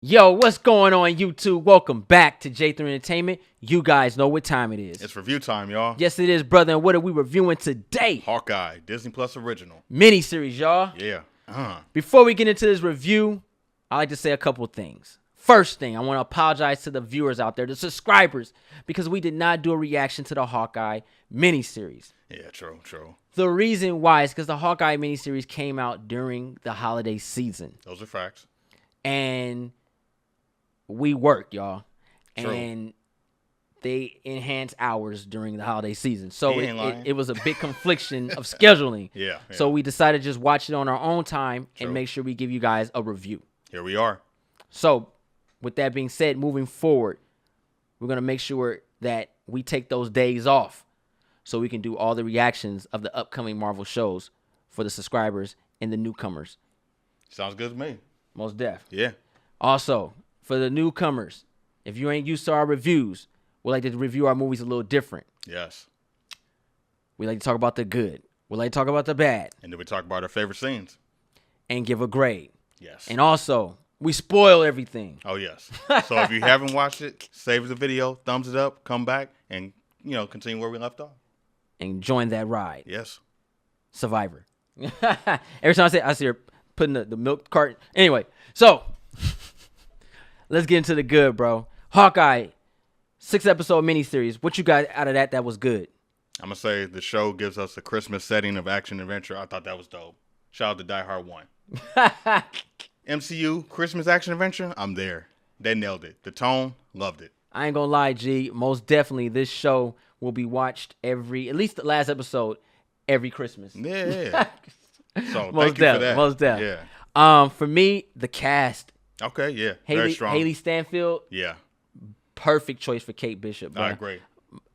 Yo, what's going on, YouTube? Welcome back to J3 Entertainment. You guys know what time it is. It's review time, y'all. Yes, it is, brother. And what are we reviewing today? Hawkeye, Disney Plus original. Miniseries, y'all. Yeah. Before we get into this review, I like to say a couple of things. First thing, I want to apologize to the viewers out there, the subscribers, because we did not do a reaction to the Hawkeye miniseries. Yeah, true. The reason why is because the Hawkeye miniseries came out during the holiday season. Those are facts. And we work, y'all. True. And they enhance hours during the holiday season. So it was a big confliction of scheduling. Yeah. So we decided to just watch it on our own time True. and make sure we give you guys a review. Here we are. So with that being said, moving forward, we're going to make sure that we take those days off so we can do all the reactions of the upcoming Marvel shows for the subscribers and the newcomers. Sounds good to me. Most def. Yeah. Also, for the newcomers, if you ain't used to our reviews, we like to review our movies a little different. Yes. We like to talk about the good. We like to talk about the bad. And then we talk about our favorite scenes. And give a grade. Yes. And also, we spoil everything. Oh, yes. So if you haven't watched it, save the video, thumbs it up, come back, and, continue where we left off. And join that ride. Yes. Survivor. Every time I see her putting the milk carton. Anyway, so let's get into the good, bro. Hawkeye, 6-episode miniseries. What you got out of that was good? I'm going to say the show gives us a Christmas setting of action adventure. I thought that was dope. Shout out to Die Hard 1. MCU, Christmas action adventure, I'm there. They nailed it. The tone, loved it. I ain't gonna lie, G. Most definitely, this show will be watched at least the last episode, every Christmas. Yeah. So most thank you for that. Most definitely. Yeah. For me, the cast. Okay, yeah. Very strong. Haley Stanfield. Yeah. Perfect choice for Kate Bishop. Bro. I agree.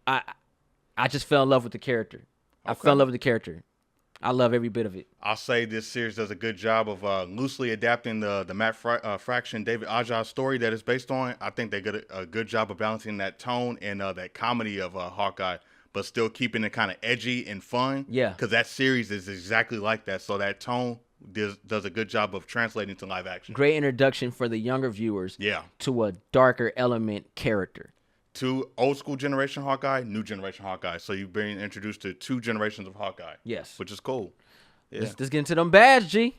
I just fell in love with the character. Okay. I fell in love with the character. I love every bit of it. I'll say this series does a good job of loosely adapting the Matt Fraction, David Aja story that it's based on. I think they did a good job of balancing that tone and that comedy of Hawkeye, but still keeping it kind of edgy and fun. Yeah. Because that series is exactly like that. So that tone does a good job of translating to live action. Great introduction for the younger viewers. Yeah. To a darker element character. To old school generation Hawkeye, new generation Hawkeye. So you've been introduced to 2 generations of Hawkeye. Yes. Which is cool. Yeah. Let's get into them bads, G.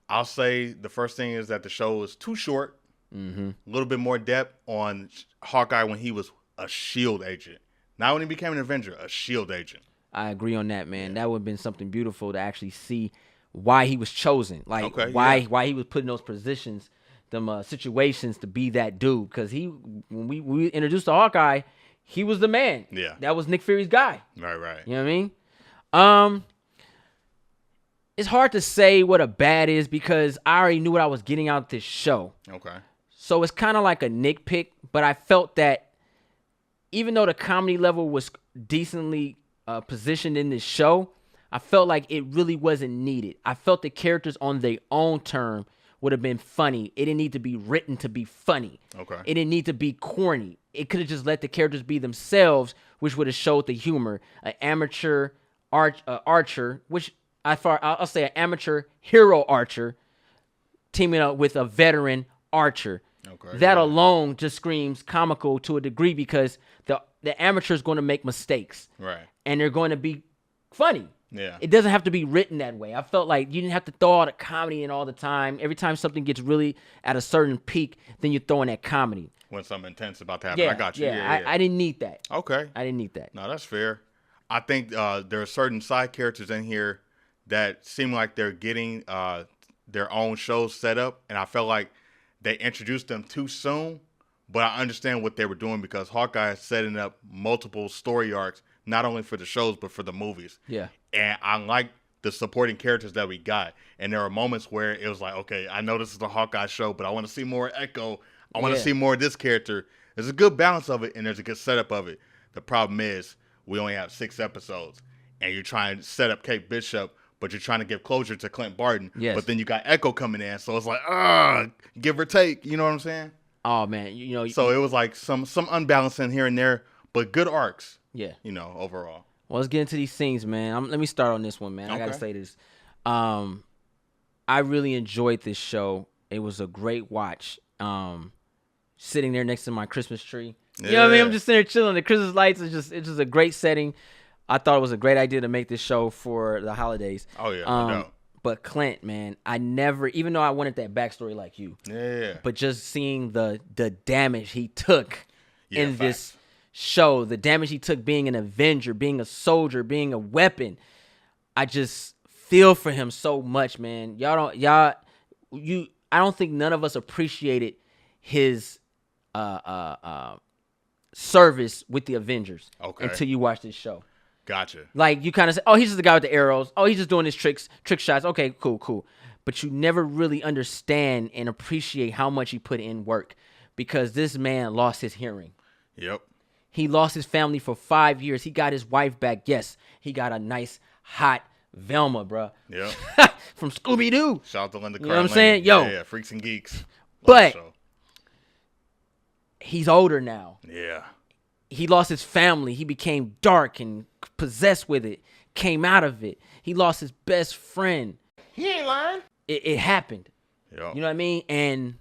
I'll say the first thing is that the show is too short. Mm-hmm. A little bit more depth on Hawkeye when he was a SHIELD agent. Not when he became an Avenger, a SHIELD agent. I agree on that, man. Yeah. That would have been something beautiful to actually see why he was chosen. Like, why he was put in those positions, them situations to be that dude. Because when we introduced the Hawkeye, he was the man. Yeah. That was Nick Fury's guy. Right. You know what I mean? It's hard to say what a bad is because I already knew what I was getting out of this show. Okay. So it's kind of like a nitpick, but I felt that even though the comedy level was decently positioned in this show, I felt like it really wasn't needed. I felt the characters on their own term would have been funny. It didn't need to be written to be funny. Okay. It didn't need to be corny. It could have just let the characters be themselves, which would have showed the humor. An amateur archer, which I'll say an amateur hero archer teaming up with a veteran archer. Okay. That alone just screams comical to a degree because the amateur is going to make mistakes. Right. And they're going to be funny. Yeah. It doesn't have to be written that way. I felt like you didn't have to throw all the comedy in all the time. Every time something gets really at a certain peak, then you throw in that comedy. When something intense about to happen. I got you. Yeah. I didn't need that. Okay. I didn't need that. No, that's fair. I think there are certain side characters in here that seem like they're getting their own shows set up, and I felt like they introduced them too soon, but I understand what they were doing because Hawkeye is setting up multiple story arcs, not only for the shows, but for the movies. Yeah. And I like the supporting characters that we got. And there are moments where it was like, okay, I know this is the Hawkeye show, but I want to see more Echo. I want to see more of this character. There's a good balance of it, and there's a good setup of it. The problem is we only have 6 episodes, and you're trying to set up Kate Bishop, but you're trying to give closure to Clint Barton. Yes. But then you got Echo coming in, so it's like, give or take. You know what I'm saying? Oh, man. So it was like some unbalancing here and there, but good arcs. Yeah. Overall. Well, let's get into these scenes, man. Let me start on this one, man. Okay. I got to say this. I really enjoyed this show. It was a great watch. Sitting there next to my Christmas tree. You know what I mean? I'm just sitting there chilling. The Christmas lights it's just a great setting. I thought it was a great idea to make this show for the holidays. Oh yeah, no doubt. But Clint, man, I never, even though I wanted that backstory like you, but just seeing the damage he took in this show, the damage he took being an Avenger, being a soldier, being a weapon, I just feel for him so much, man. I don't think none of us appreciated his service with the Avengers until you watch this show. Gotcha. Like, you kind of say, oh, he's just the guy with the arrows. Oh, he's just doing his trick shots. Okay, cool. But you never really understand and appreciate how much he put in work because this man lost his hearing. Yep. He lost his family for 5 years. He got his wife back. Yes, he got a nice, hot Velma, bro. Yep. From Scooby-Doo. Shout out to Linda. You know what I'm saying? Yo. Yeah, Freaks and Geeks. But he's older now. Yeah. He lost his family. He became dark and possessed with it. Came out of it. He lost his best friend. He ain't lying. It happened. Yep. You know what I mean? And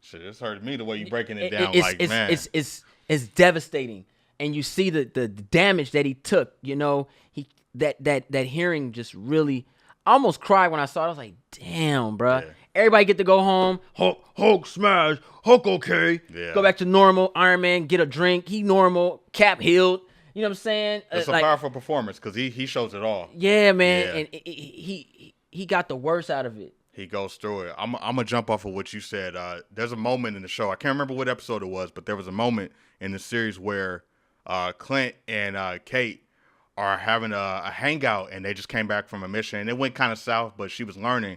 shit, it's hurt me the way you breaking it down. It's devastating. And you see the damage that he took. You know, that hearing just really. I almost cried when I saw it. I was like, damn, bro. Yeah. Everybody get to go home. Hulk smash. Hulk okay. Yeah. Go back to normal. Iron Man get a drink. He normal. Cap healed. You know what I'm saying? It's a powerful performance because he shows it all. Yeah, man. Yeah. And he got the worst out of it. He goes through it. I'm going to jump off of what you said. There's a moment in the show. I can't remember what episode it was, but there was a moment in the series where Clint and Kate are having a hangout, and they just came back from a mission. And it went kind of south, but she was learning.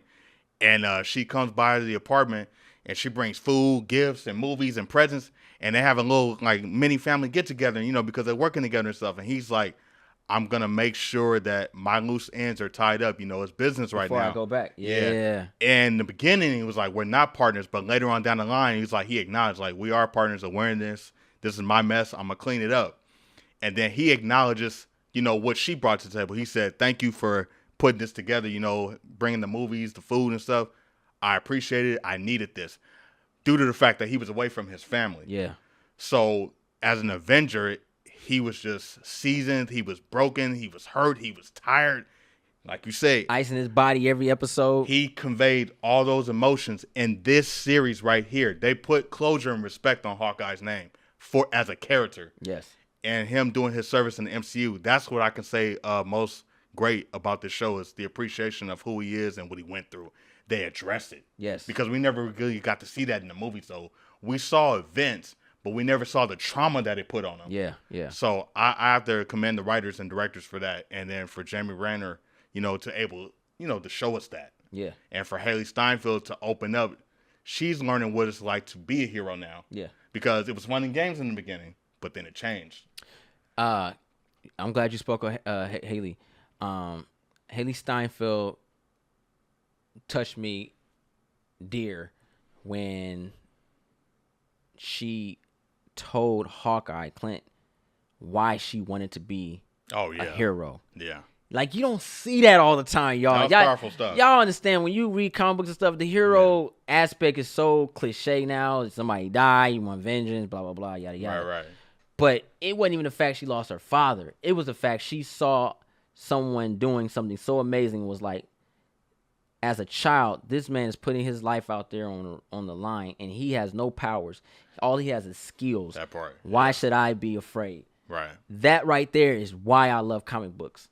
And she comes by the apartment, and she brings food, gifts, and movies and presents. And they have a little, like, mini family get-together, you know, because they're working together and stuff. And he's like, I'm going to make sure that my loose ends are tied up. You know, it's business right now. Before I go back. Yeah. And in the beginning, he was like, we're not partners. But later on down the line, he's like, he acknowledged, like, we are partners of wearing this. This is my mess. I'm going to clean it up. And then he acknowledges, you know, what she brought to the table. He said, thank you for putting this together, you know, bringing the movies, the food and stuff. I appreciate it. I needed this due to the fact that he was away from his family. Yeah. So as an Avenger, he was just seasoned. He was broken. He was hurt. He was tired. Like you say, ice in his body every episode. He conveyed all those emotions in this series right here. They put closure and respect on Hawkeye's name as a character. Yes. And him doing his service in the MCU. That's what I can say most great about this show is the appreciation of who he is and what he went through. They addressed it. Yes. Because we never really got to see that in the movie. So we saw events, but we never saw the trauma that it put on him. Yeah. So I have to commend the writers and directors for that. And then for Jeremy Renner, you know, to show us that. Yeah. And for Haley Steinfeld to open up, she's learning what it's like to be a hero now. Yeah. Because it was fun and games in the beginning, but then it changed. I'm glad you spoke of Haley. Haley Steinfeld touched me dear when she told Hawkeye, Clint, why she wanted to be a hero. Yeah. Like, you don't see that all the time, y'all. That's powerful stuff. Y'all understand when you read comic books and stuff, the hero aspect is so cliche now. Somebody die, you want vengeance, blah, blah, blah, yada, yada. Right. But it wasn't even the fact she lost her father. It was the fact she saw someone doing something so amazing. Was like, as a child, this man is putting his life out there on the line, and he has no powers. All he has is skills. That part. Why should I be afraid? Right. That right there is why I love comic books.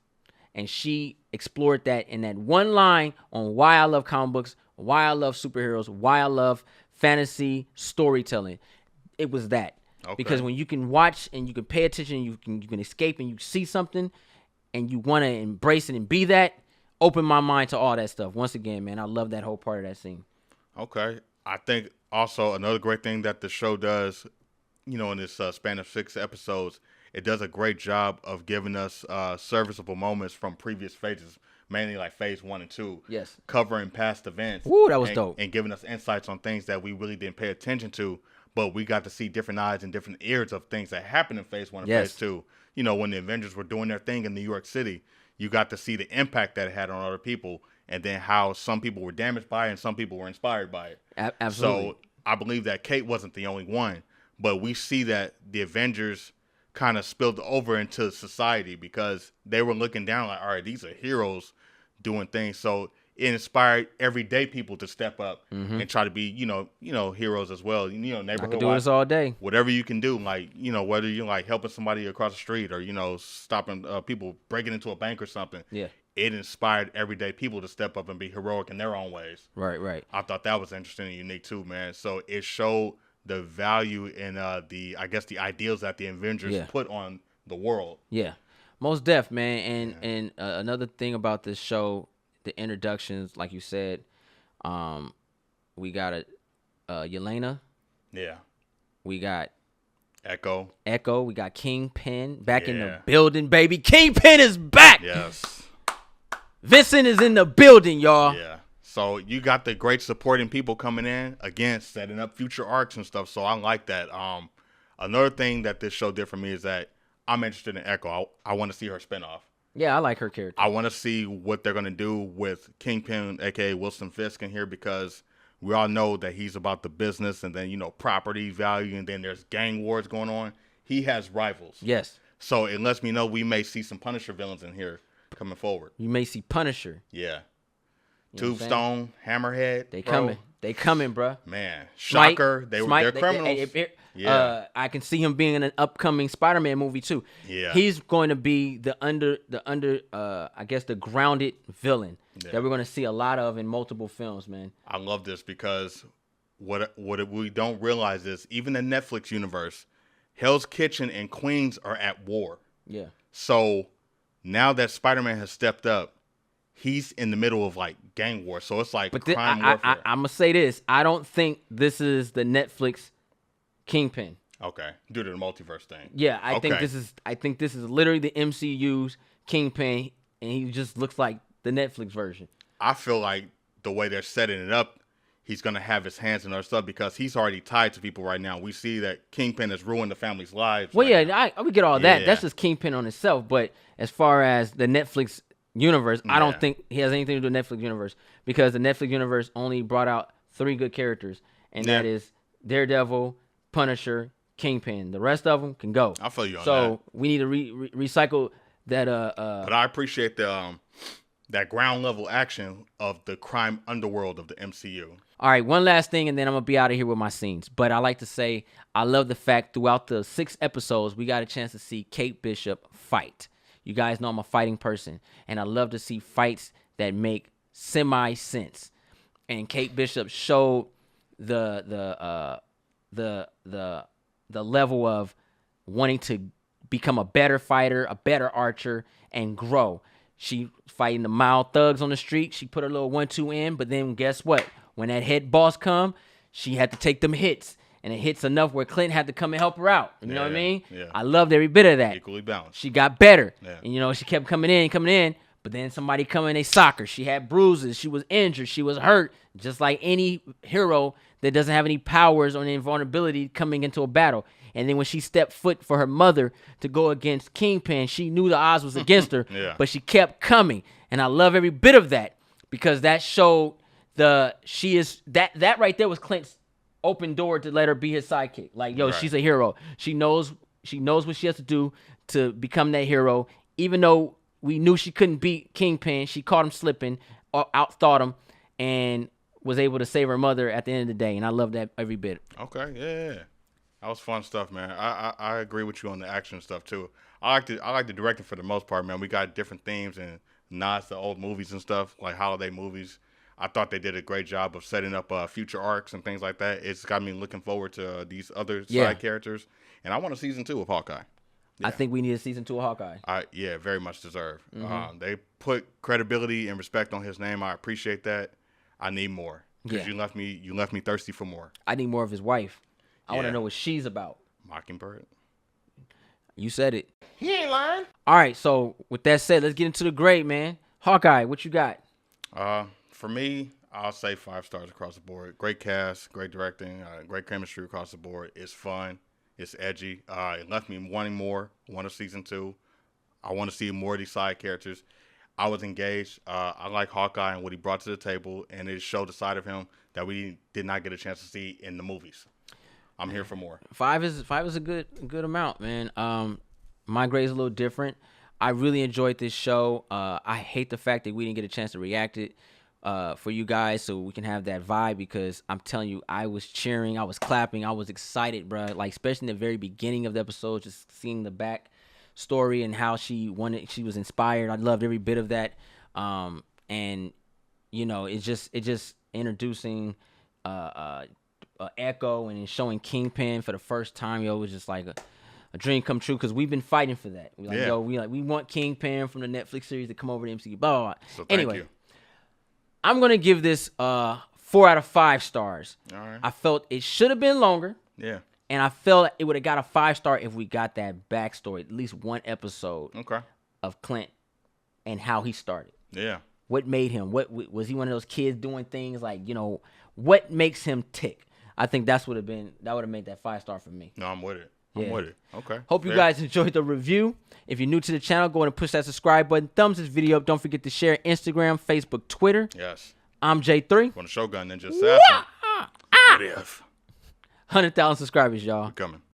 And she explored that in that one line on why I love comic books, why I love superheroes, why I love fantasy storytelling. It was that. Okay. Because when you can watch and you can pay attention, you can escape and you see something and you want to embrace it and be that, open my mind to all that stuff. Once again, man, I love that whole part of that scene. Okay. I think also another great thing that the show does, you know, in this span of 6 episodes, it does a great job of giving us serviceable moments from previous phases, mainly like phase 1 and 2. Yes. Covering past events. Ooh, that was dope. And giving us insights on things that we really didn't pay attention to, but we got to see different eyes and different ears of things that happened in phase 1 and phase 2. You know, when the Avengers were doing their thing in New York City, you got to see the impact that it had on other people. and then how some people were damaged by it and some people were inspired by it. Absolutely. So I believe that Kate wasn't the only one, but we see that the Avengers kind of spilled over into society because they were looking down like, all right, these are heroes doing things. So it inspired everyday people to step up and try to be, heroes as well. Neighborhood. I could do this all day. Whatever you can do, like, whether you're like helping somebody across the street or, stopping people breaking into a bank or something. Yeah. It inspired everyday people to step up and be heroic in their own ways. Right. I thought that was interesting and unique too, man. So it showed the value in the ideals that the Avengers put on the world. Yeah, most def, man. And another thing about this show, the introductions, like you said, we got Yelena. Yeah. We got Echo. We got Kingpin back in the building, baby. Kingpin is back. Yes. Vincent is in the building, y'all. Yeah. So you got the great supporting people coming in, again, setting up future arcs and stuff. So I like that. Another thing that this show did for me is that I'm interested in Echo. I want to see her spinoff. Yeah, I like her character. I want to see what they're going to do with Kingpin, a.k.a. Wilson Fisk, in here because we all know that he's about the business and then, property value, and then there's gang wars going on. He has rivals. Yes. So it lets me know we may see some Punisher villains in here coming forward. You may see Punisher. Yeah. Tombstone, Hammerhead. They coming, bro. Man, Shocker. They're criminals. I can see him being in an upcoming Spider-Man movie too. Yeah. He's going to be the grounded villain that we're going to see a lot of in multiple films, man. I love this because what we don't realize is even the Netflix universe, Hell's Kitchen and Queens are at war. Yeah. So now that Spider-Man has stepped up, he's in the middle of like gang war. So it's like crime warfare. I'm going to say this. I don't think this is the Netflix Kingpin. Okay. Due to the multiverse thing. Yeah, I think this is literally the MCU's Kingpin, and he just looks like the Netflix version. I feel like the way they're setting it up, he's going to have his hands in our stuff because he's already tied to people right now. We see that Kingpin has ruined the family's lives. Well, I would get all that. That's just Kingpin on itself. But as far as the Netflix universe, I don't think he has anything to do with the Netflix universe because the Netflix universe only brought out 3 good characters, and that is Daredevil, Punisher, Kingpin. The rest of them can go. I feel you on that. So we need to recycle that. But I appreciate the that ground level action of the crime underworld of the MCU. All right, one last thing, and then I'm going to be out of here with my scenes. But I like to say I love the fact throughout the 6 episodes, we got a chance to see Kate Bishop fight. You guys know I'm a fighting person, and I love to see fights that make semi-sense. And Kate Bishop showed the level of wanting to become a better fighter, a better archer, and grow. She fighting the mild thugs on the street. She put her little 1-2 in, but then guess what? When that head boss come, she had to take them hits. And it hits enough where Clint had to come and help her out. You know what I mean? Yeah. I loved every bit of that. Equally balanced. She got better. Yeah. And, she kept coming in. But then somebody come in, they sock her. She had bruises. She was injured. She was hurt. Just like any hero that doesn't have any powers or invulnerability coming into a battle. And then when she stepped foot for her mother to go against Kingpin, she knew the odds was against her. Yeah. But she kept coming. And I love every bit of that because that showed that right there was Clint's open door to let her be his sidekick. Like, yo, she's a hero. She knows what she has to do to become that hero. Even though we knew she couldn't beat Kingpin, she caught him slipping, outthought him, and was able to save her mother at the end of the day. And I love that every bit. Okay, yeah. That was fun stuff, man. I agree with you on the action stuff too. I like the directing for the most part, man. We got different themes and nods to old movies and stuff, like holiday movies. I thought they did a great job of setting up future arcs and things like that. It's got me looking forward to these other side characters. And I want a season 2 of Hawkeye. Yeah. I think we need a season 2 of Hawkeye. Very much deserve. They put credibility and respect on his name. I appreciate that. I need more. Because you left me thirsty for more. I need more of his wife. I want to know what she's about. Mockingbird. You said it. He ain't lying. All right, so with that said, let's get into the grade, man. Hawkeye, what you got? For me, I'll say 5 stars across the board. Great cast, great directing, great chemistry across the board. It's fun. It's edgy. It left me wanting more. Want a season 2. I want to see more of these side characters. I was engaged. I like Hawkeye and what he brought to the table, and it showed a side of him that we did not get a chance to see in the movies. I'm here for more. 5 is a good amount, man. My grade's a little different. I really enjoyed this show. I hate the fact that we didn't get a chance to react it for you guys, so we can have that vibe. Because I'm telling you, I was cheering, I was clapping, I was excited, bro. Like especially in the very beginning of the episode, just seeing the back story and how she was inspired. I loved every bit of that. And you know, it's just introducing Echo and showing Kingpin for the first time. Yo, it was just like a dream come true, because we've been fighting for that. We we want Kingpin from the Netflix series to come over to MCU. Blah blah blah. So anyway, I'm gonna give this 4 out of 5 stars. All right. I felt it should have been longer. Yeah. And I felt it would have got a 5-star if we got that backstory, at least one episode of Clint and how he started. Yeah. What made him? What was he? One of those kids doing things like, you know, what makes him tick? I think that would have made that 5-star for me. No, I'm with it. I'm with it. Okay. Hope you guys enjoyed the review. If you're new to the channel, go ahead and push that subscribe button. Thumbs this video up. Don't forget to share Instagram, Facebook, Twitter. Yes. I'm J3. Want a Shogun Ninja Assassin. 100,000 subscribers, y'all. We're coming.